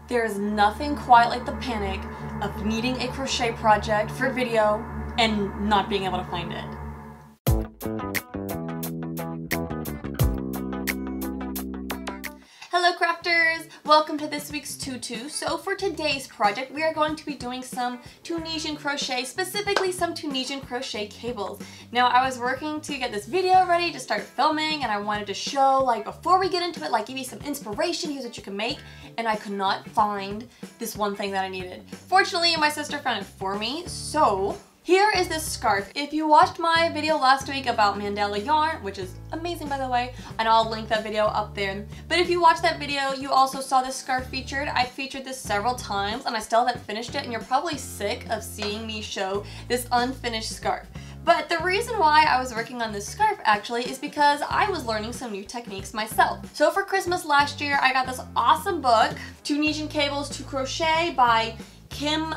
There is nothing quite like the panic of needing a crochet project for video and not being able to find it. Hello crafters! Welcome to this week's TuTu. So for today's project, we are going to be doing some Tunisian crochet, specifically some Tunisian crochet cables. Now I was working to get this video ready to start filming, and I wanted to show, like, before we get into it, like, give you some inspiration, here's what you can make, and I could not find this one thing that I needed. Fortunately, my sister found it for me, so here is this scarf. If you watched my video last week about mandala yarn, which is amazing by the way, and I'll link that video up there. But if you watched that video, you also saw this scarf featured. I featured this several times and I still haven't finished it, and you're probably sick of seeing me show this unfinished scarf. But the reason why I was working on this scarf actually is because I was learning some new techniques myself. So for Christmas last year, I got this awesome book, Tunisian Cables to Crochet by Kim.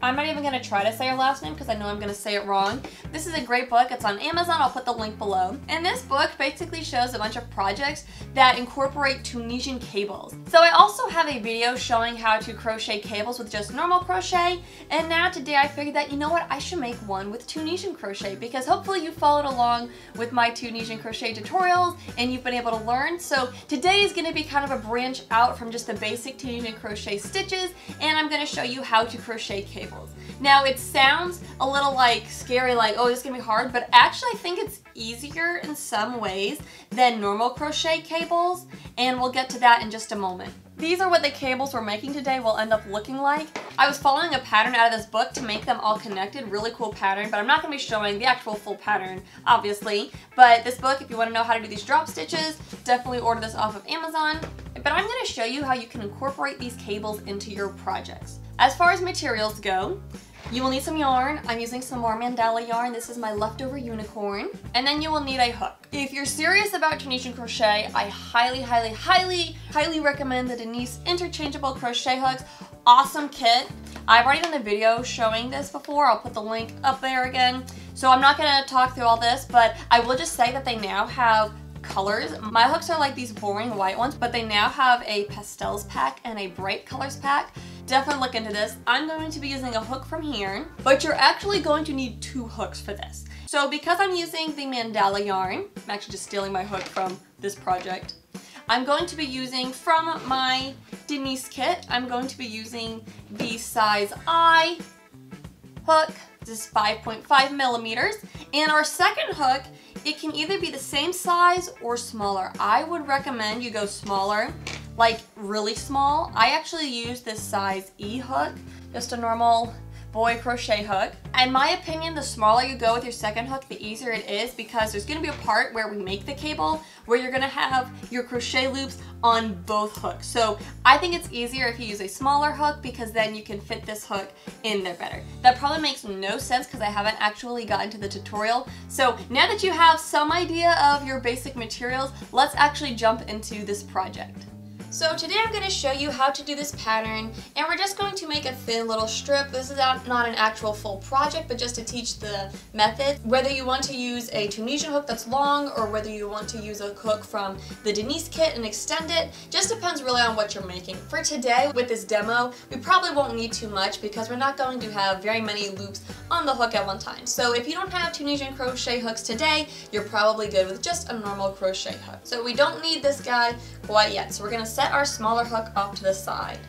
I'm not even going to try to say her last name because I know I'm going to say it wrong. This is a great book. It's on Amazon. I'll put the link below. And this book basically shows a bunch of projects that incorporate Tunisian cables. So I also have a video showing how to crochet cables with just normal crochet. And now today I figured that, you know what, I should make one with Tunisian crochet, because hopefully you followed along with my Tunisian crochet tutorials and you've been able to learn. So today is going to be kind of a branch out from just the basic Tunisian crochet stitches, and I'm going to show you how to crochet cables. Now it sounds a little like scary, like, oh, this is gonna be hard, but actually I think it's easier in some ways than normal crochet cables, and we'll get to that in just a moment. These are what the cables we're making today will end up looking like. I was following a pattern out of this book to make them all connected, really cool pattern, but I'm not gonna be showing the actual full pattern, obviously. But this book, if you wanna know how to do these drop stitches, definitely order this off of Amazon. But I'm gonna show you how you can incorporate these cables into your projects. As far as materials go, you will need some yarn. I'm using some more mandala yarn. This is my leftover unicorn. And then you will need a hook. If you're serious about Tunisian crochet, I highly recommend the Denise interchangeable crochet hooks. Awesome kit. I've already done a video showing this before. I'll put the link up there again. So I'm not gonna talk through all this, but I will just say that they now have colors. My hooks are like these boring white ones, but they now have a pastels pack and a bright colors pack. Definitely look into this. I'm going to be using a hook from here, but you're actually going to need two hooks for this. So because I'm using the mandala yarn, I'm actually just stealing my hook from this project. I'm going to be using from my Denise kit, I'm going to be using the size I hook. This is 5.5 millimeters. And our second hook, it can either be the same size or smaller. I would recommend you go smaller, like really small. I actually use this size E hook, just a normal boy crochet hook. In my opinion, the smaller you go with your second hook, the easier it is, because there's going to be a part where we make the cable where you're going to have your crochet loops on both hooks. So I think it's easier if you use a smaller hook, because then you can fit this hook in there better. That probably makes no sense because I haven't actually gotten to the tutorial. So now that you have some idea of your basic materials, let's actually jump into this project. So today I'm going to show you how to do this pattern, and we're just going to make a thin little strip. This is not an actual full project, but just to teach the method. Whether you want to use a Tunisian hook that's long, or whether you want to use a hook from the Denise kit and extend it, just depends really on what you're making. For today, with this demo, we probably won't need too much because we're not going to have very many loops on the hook at one time. So if you don't have Tunisian crochet hooks today, you're probably good with just a normal crochet hook. So we don't need this guy quite yet. So we're going to set our smaller hook off to the side.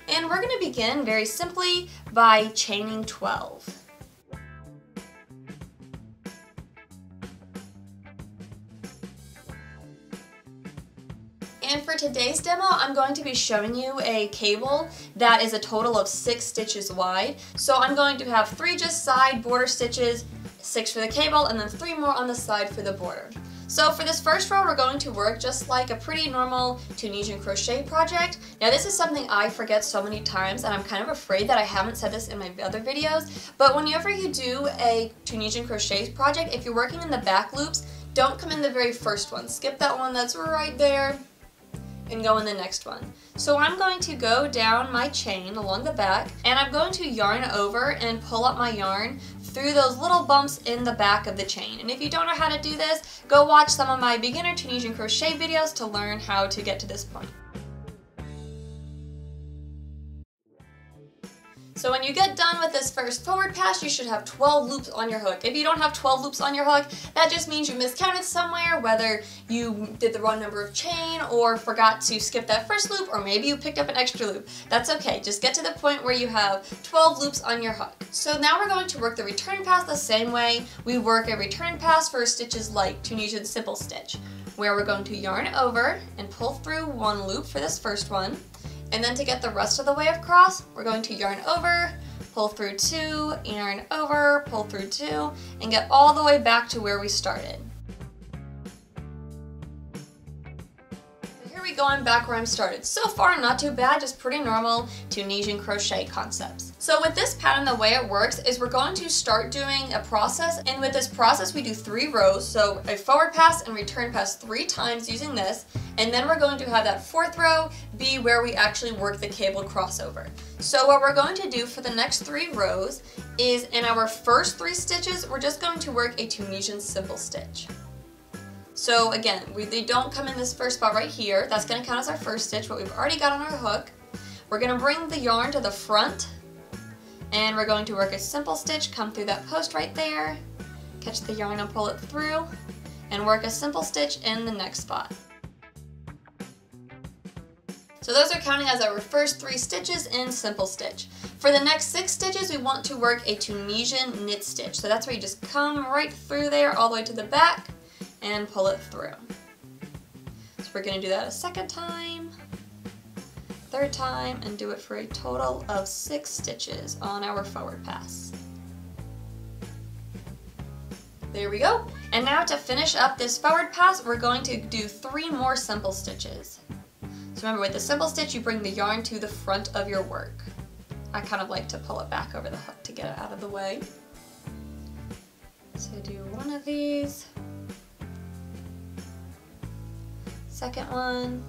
And we're going to begin very simply by chaining 12. And for today's demo, I'm going to be showing you a cable that is a total of 6 stitches wide. So I'm going to have 3 just side border stitches, 6 for the cable, and then 3 more on the side for the border. So for this first row, we're going to work just like a pretty normal Tunisian crochet project. Now this is something I forget so many times, and I'm kind of afraid that I haven't said this in my other videos, but whenever you do a Tunisian crochet project, if you're working in the back loops, don't come in the very first one. Skip that one that's right there and go in the next one. So I'm going to go down my chain along the back, and I'm going to yarn over and pull up my yarn through those little bumps in the back of the chain. And if you don't know how to do this, go watch some of my beginner Tunisian crochet videos to learn how to get to this point. So when you get done with this first forward pass, you should have 12 loops on your hook. If you don't have 12 loops on your hook, that just means you miscounted somewhere, whether you did the wrong number of chain or forgot to skip that first loop, or maybe you picked up an extra loop. That's okay, just get to the point where you have 12 loops on your hook. So now we're going to work the return pass the same way we work a return pass for stitches like Tunisian simple stitch, where we're going to yarn over and pull through one loop for this first one. And then to get the rest of the way across, we're going to yarn over, pull through 2, yarn over, pull through 2, and get all the way back to where we started. So here we go, I'm back where I started. So far, not too bad, just pretty normal Tunisian crochet concepts. So with this pattern, the way it works is we're going to start doing a process, and with this process we do 3 rows, so a forward pass and return pass 3 times using this, and then we're going to have that 4th row be where we actually work the cable crossover. So what we're going to do for the next 3 rows is in our first 3 stitches, we're just going to work a Tunisian simple stitch. So again, they don't come in this first spot right here. That's going to count as our first stitch, but we've already got on our hook. We're going to bring the yarn to the front, and we're going to work a simple stitch, come through that post right there, catch the yarn and pull it through, and work a simple stitch in the next spot. So those are counting as our first 3 stitches in simple stitch. For the next 6 stitches, we want to work a Tunisian knit stitch. So that's where you just come right through there all the way to the back and pull it through. So we're going to do that a second time, 3rd time, and do it for a total of 6 stitches on our forward pass. There we go. And now to finish up this forward pass, we're going to do 3 more simple stitches. So remember, with the simple stitch, you bring the yarn to the front of your work. I kind of like to pull it back over the hook to get it out of the way. So do one of these, second one,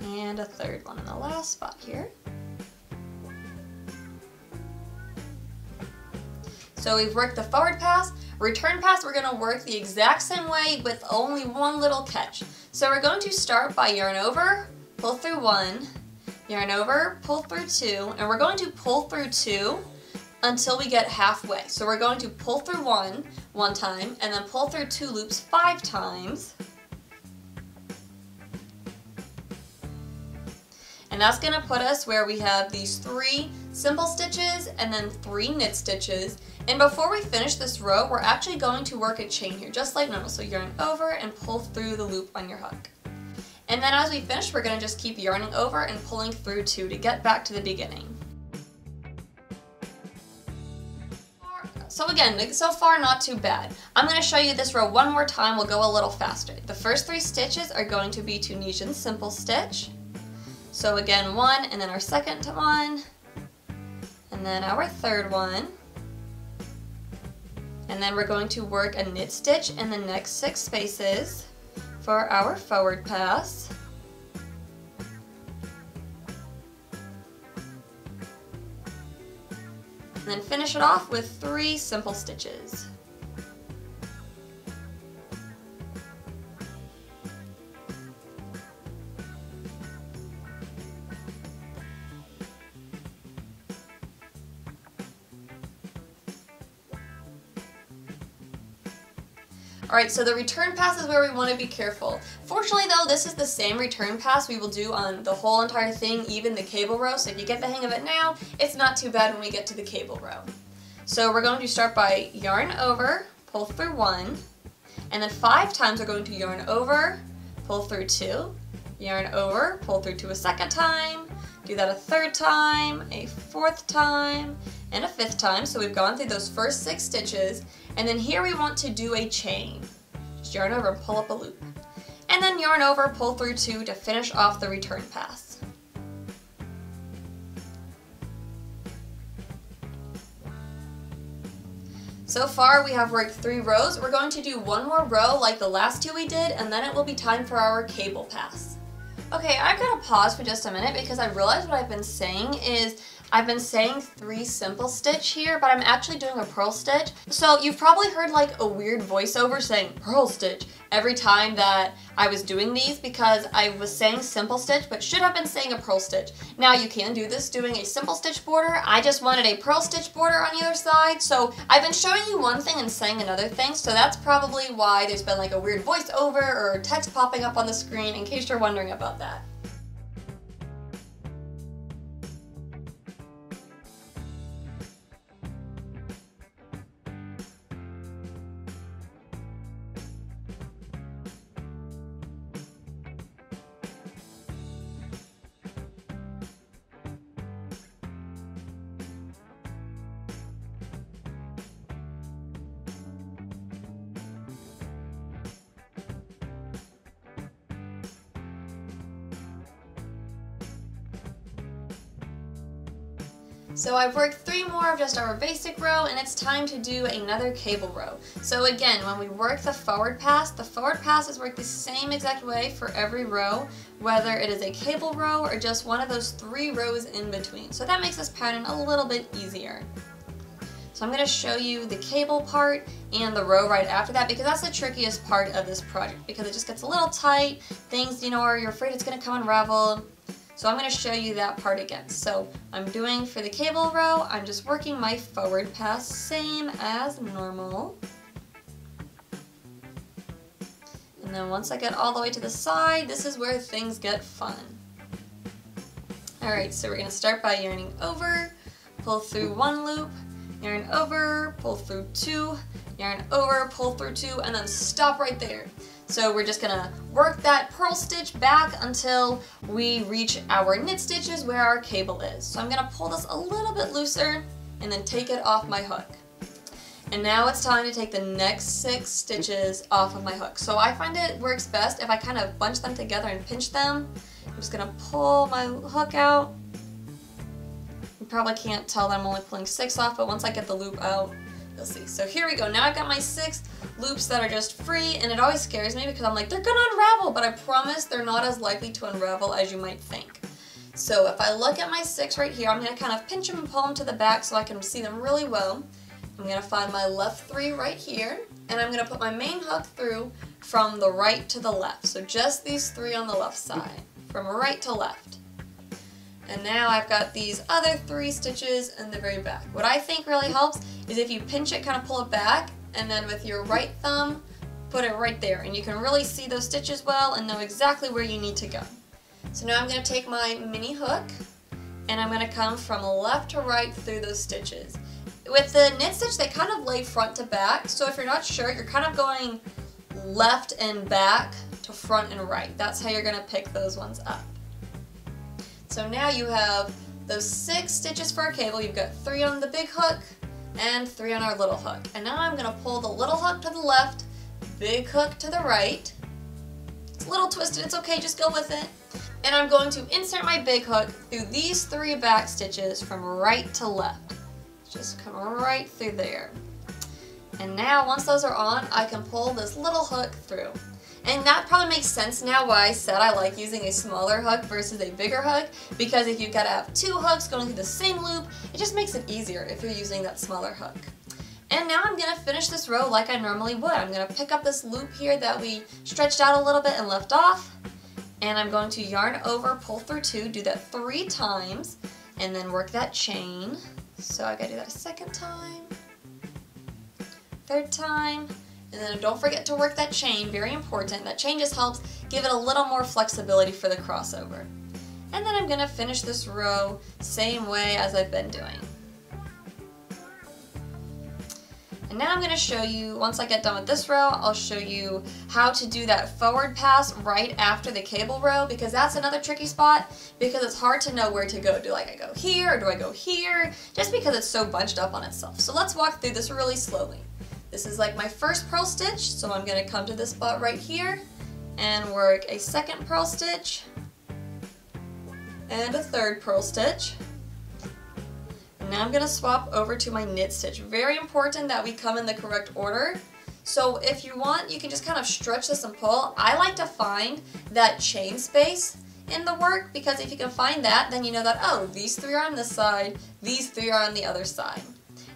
and a 3rd one in the last spot here. So we've worked the forward pass. Return pass, we're going to work the exact same way with only one little catch. So we're going to start by yarn over, pull through 1, yarn over, pull through 2, and we're going to pull through 2 until we get halfway. So we're going to pull through 1 time, and then pull through 2 loops 5 times. And that's going to put us where we have these 3 simple stitches and then 3 knit stitches. And before we finish this row, we're actually going to work a chain here, just like normal. So yarn over and pull through the loop on your hook. And then as we finish, we're going to just keep yarning over and pulling through 2 to get back to the beginning. So again, so far not too bad. I'm going to show you this row one more time. We'll go a little faster. The first 3 stitches are going to be Tunisian simple stitch. So again, 1, and then our second one, and then our 3rd one. And then we're going to work a knit stitch in the next 6 spaces for our forward pass. And then finish it off with 3 simple stitches. Alright, so the return pass is where we want to be careful. Fortunately though, this is the same return pass we will do on the whole entire thing, even the cable row, so if you get the hang of it now, it's not too bad when we get to the cable row. So we're going to start by yarn over, pull through 1, and then 5 times we're going to yarn over, pull through 2, yarn over, pull through 2 a second time, do that a 3rd time, a 4th time, and a 5th time. So we've gone through those first 6 stitches, and then here we want to do a chain. Just yarn over and pull up a loop. And then yarn over, pull through 2 to finish off the return pass. So far we have worked 3 rows. We're going to do 1 more row like the last 2 we did, and then it will be time for our cable pass. Okay, I've got to pause for just a minute because I realized what I've been saying is I've been saying 3 simple stitch here, but I'm actually doing a purl stitch. So you've probably heard like a weird voiceover saying purl stitch, every time that I was doing these because I was saying simple stitch but should have been saying a purl stitch. Now you can do this doing a simple stitch border. I just wanted a purl stitch border on the other side, so I've been showing you one thing and saying another thing, so that's probably why there's been like a weird voiceover or text popping up on the screen in case you're wondering about that. So I've worked 3 more of just our basic row, and it's time to do another cable row. So again, when we work the forward pass is worked the same exact way for every row, whether it is a cable row or just one of those 3 rows in between. So that makes this pattern a little bit easier. So I'm going to show you the cable part and the row right after that, because that's the trickiest part of this project, because it just gets a little tight, things, you know, or you're afraid it's going to come unravel. So I'm going to show you that part again. So I'm doing for the cable row, I'm just working my forward pass, same as normal. And then once I get all the way to the side, this is where things get fun. Alright, so we're going to start by yarning over, pull through 1 loop, yarn over, pull through 2, yarn over, pull through 2, and then stop right there. So we're just gonna work that purl stitch back until we reach our knit stitches where our cable is. So I'm gonna pull this a little bit looser and then take it off my hook. And now it's time to take the next 6 stitches off of my hook. So I find it works best if I kind of bunch them together and pinch them. I'm just gonna pull my hook out. You probably can't tell that I'm only pulling 6 off, but once I get the loop out, you'll see. So here we go. Now I've got my 6 loops that are just free, and it always scares me because I'm like, they're gonna unravel, but I promise they're not as likely to unravel as you might think. So if I look at my 6 right here, I'm gonna kind of pinch them and pull them to the back so I can see them really well. I'm gonna find my left 3 right here, and I'm gonna put my main hook through from the right to the left. So just these 3 on the left side, from right to left. And now I've got these other 3 stitches in the very back. What I think really helps is if you pinch it, kind of pull it back, and then with your right thumb, put it right there. And you can really see those stitches well and know exactly where you need to go. So now I'm going to take my mini hook, and I'm going to come from left to right through those stitches. With the knit stitch, they kind of lay front to back, so if you're not sure, you're kind of going left and back to front and right. That's how you're going to pick those ones up. So now you have those 6 stitches for our cable. You've got 3 on the big hook and 3 on our little hook. And now I'm going to pull the little hook to the left, big hook to the right. It's a little twisted, it's okay, just go with it. And I'm going to insert my big hook through these 3 back stitches from right to left. Just come right through there. And now once those are on, I can pull this little hook through. And that probably makes sense now why I said I like using a smaller hook versus a bigger hook, because if you've got to have 2 hooks going through the same loop, it just makes it easier if you're using that smaller hook. And now I'm going to finish this row like I normally would. I'm going to pick up this loop here that we stretched out a little bit and left off, and I'm going to yarn over, pull through 2, do that 3 times, and then work that chain. So I got to do that a 2nd time, 3rd time, and then don't forget to work that chain, very important. That chain just helps give it a little more flexibility for the crossover. And then I'm going to finish this row same way as I've been doing. And now I'm going to show you, once I get done with this row, I'll show you how to do that forward pass right after the cable row, because that's another tricky spot, because it's hard to know where to go. Do I go here or do I go here? Just because it's so bunched up on itself. So let's walk through this really slowly. This is like my first purl stitch, so I'm going to come to this spot right here and work a 2nd purl stitch and a 3rd purl stitch. And now I'm going to swap over to my knit stitch. Very important that we come in the correct order. So if you want, you can just kind of stretch this and pull. I like to find that chain space in the work, because if you can find that, then you know that, oh, these 3 are on this side, these 3 are on the other side.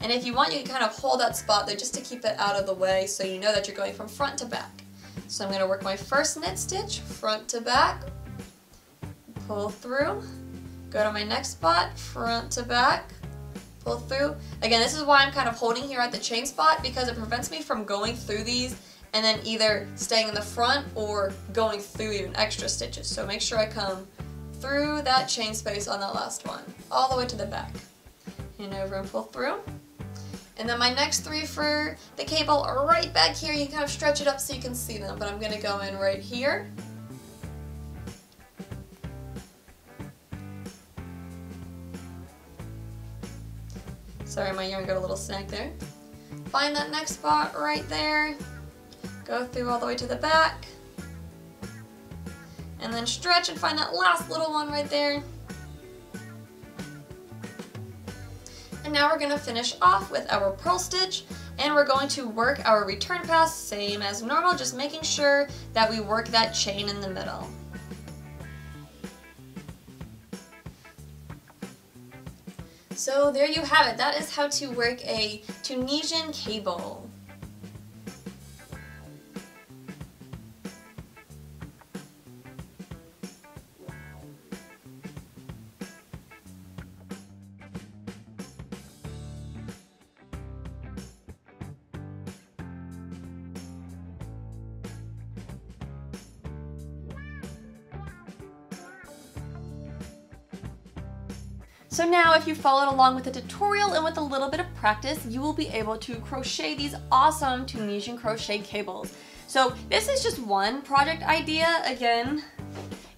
And if you want, you can kind of hold that spot there just to keep it out of the way so you know that you're going from front to back. So I'm going to work my first knit stitch, front to back, pull through, go to my next spot, front to back, pull through. Again, this is why I'm kind of holding here at the chain spot, because it prevents me from going through these and then either staying in the front or going through even extra stitches. So make sure I come through that chain space on that last one, all the way to the back. And over and pull through. And then my next 3 for the cable are right back here. You can kind of stretch it up so you can see them, but I'm going to go in right here. Sorry, my yarn got a little snag there. Find that next spot right there. Go through all the way to the back. And then stretch and find that last little one right there. And now we're going to finish off with our purl stitch, and we're going to work our return pass same as normal, just making sure that we work that chain in the middle. So there you have it. That is how to work a Tunisian cable. So now if you followed along with the tutorial and with a little bit of practice, you will be able to crochet these awesome Tunisian crochet cables. So this is just one project idea. Again,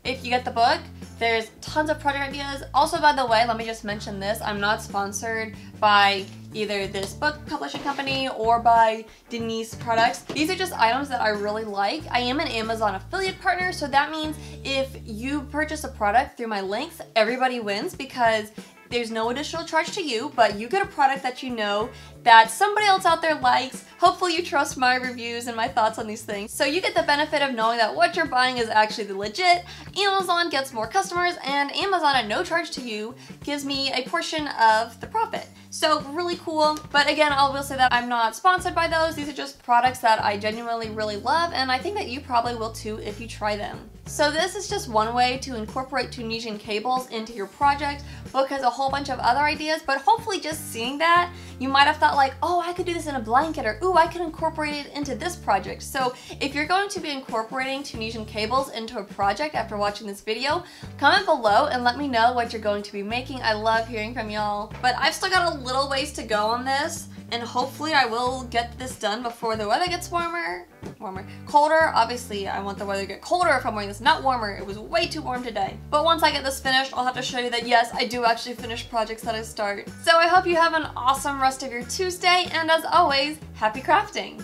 if you get the book, there's tons of project ideas. Also, by the way, let me just mention this. I'm not sponsored by either this book publishing company or by Denise products. These are just items that I really like. I am an Amazon affiliate partner, so that means if you purchase a product through my links, everybody wins, because there's no additional charge to you, but you get a product that you know that somebody else out there likes. Hopefully you trust my reviews and my thoughts on these things. So you get the benefit of knowing that what you're buying is actually the legit. Amazon gets more customers, and Amazon at no charge to you gives me a portion of the profit. So really cool. But again, I will say that I'm not sponsored by those. These are just products that I genuinely really love, and I think that you probably will too if you try them. So this is just one way to incorporate Tunisian cables into your project. Book has a whole bunch of other ideas, but hopefully just seeing that, you might have thought like, oh, I could do this in a blanket, or ooh, I could incorporate it into this project. So if you're going to be incorporating Tunisian cables into a project after watching this video, comment below and let me know what you're going to be making. I love hearing from y'all. But I've still got a little ways to go on this, and hopefully I will get this done before the weather gets colder. Obviously, I want the weather to get colder if I'm wearing this, not warmer. It was way too warm today. But once I get this finished, I'll have to show you that yes, I do actually finish projects that I start. So I hope you have an awesome rest of your Tuesday, and as always, happy crafting!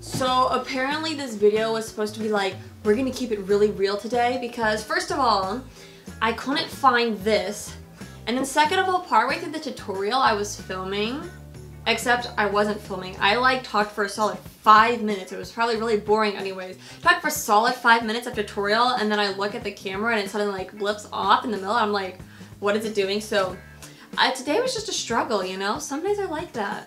So apparently this video was supposed to be like, we're gonna keep it really real today, because first of all, I couldn't find this. And then second of all, partway through the tutorial I was filming, except I wasn't filming. I like talked for a solid 5 minutes. It was probably really boring anyways. Talked for a solid 5 minutes of tutorial, and then I look at the camera and it suddenly like blips off in the middle. I'm like, what is it doing? So today was just a struggle, you know? Some days are like that.